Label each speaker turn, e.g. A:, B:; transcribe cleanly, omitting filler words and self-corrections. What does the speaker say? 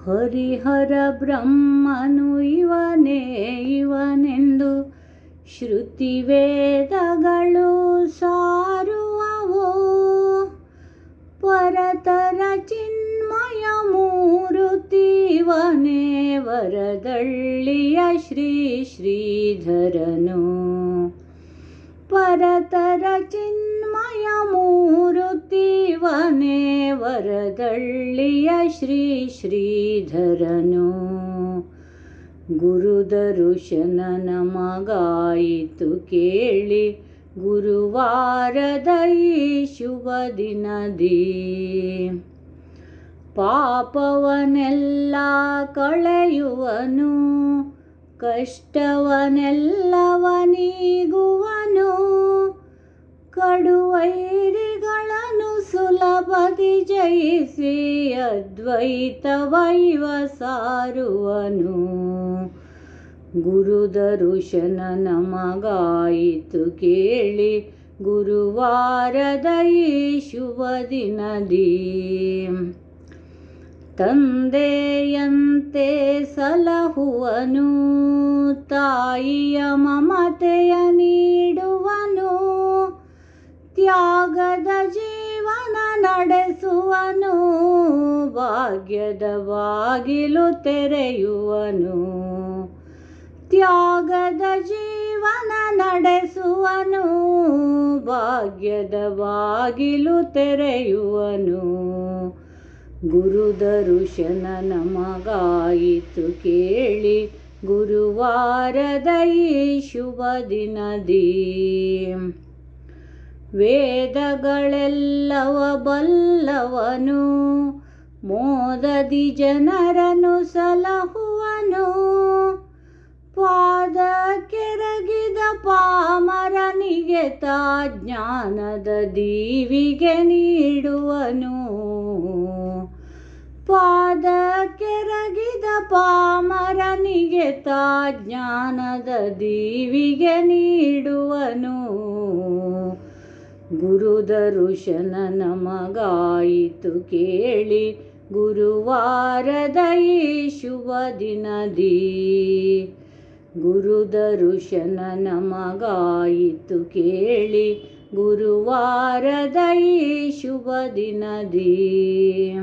A: ಹರಿಹರ ಬ್ರಹ್ಮನು ಇವನೇ ಇವನೆಂದು ಶ್ರುತಿ ವೇದಗಳು ಸಾರುವವೋ. ಪರತರ ಚಿನ್ಮಯ ಮೂರುತಿವನೇ ವರದಳ್ಳಿಯ ಶ್ರೀ ಶ್ರೀಧರನು. ಪರತರ ಚಿನ್ಮಯ ಮೂರುತಿವನೇ ವರದಳ್ಳಿಯ ಶ್ರೀ ಶ್ರೀಧರನು. ಗುರುದರುಶನನ ಮಗಾಯಿತು ಕೇಳಿ ಗುರುವಾರದ ಈ ಶುಭ ದಿನದಿ. ಪಾಪವನೆಲ್ಲ ಕಳೆಯುವನು, ಕಷ್ಟವನೆಲ್ಲವ ನೀಗುವನು. ಕಡುವೈರಿಗಳನ್ನು ಸುಲಭದಿ ಜಯಿಸಿ ಅದ್ವೈತವೈವ ಸಾರುವನು. ಗುರುದರುಶನನ ಮಗಾಯಿತು ಕೇಳಿ ಗುರುವಾರದ ಈ ಶುಭ ದಿನದಿ. ತಂದೆಯಂತೆ ಸಲಹುವನು, ತಾಯಿಯ ಮಮತೆಯ ನೀಡುವನು. ತ್ಯಾಗದ ಜೀವನ ನಡೆಸುವನು, ಭಾಗ್ಯದ ಬಾಗಿಲು ತೆರೆಯುವನು. ತ್ಯಾಗದ ಜೀವನ ನಡೆಸುವನು, ಭಾಗ್ಯದ ಬಾಗಿಲು ತೆರೆಯುವನು. ಗುರುದರುಶನನ ಮಗಾಯಿತು ಕೇಳಿ ಗುರುವಾರದ ಈ ಶುಭ ದಿನದಿ. ವೇದಗಳೆಲ್ಲವ ಬಲ್ಲವನು, ಮೋದದಿ ಜನರನ್ನು ಸಲಹುವನು. ಪಾದ ಕೆರಗಿದ ಪಾಮರನಿಗೆ ತಾ ಜ್ಞಾನದ ದೀವಿಗೆ ನೀಡುವನು. ಪಾದ ಕೆರಗಿದ ಪಾಮರನಿಗೆ ತಾ ಜ್ಞಾನದ ದೀವಿಗೆ ನೀಡುವನು. ಗುರುದರುಶನನ ಮಗಾಯಿತು ಕೇಳಿ ಗುರುವಾರದ ಈ ಶುಭ ದಿನದಿ. ಗುರುದರುಶನನ ಮಗಾಯಿತು ಕೇಳಿ ಗುರುವಾರದ ಈ ಶುಭ ದಿನದಿ.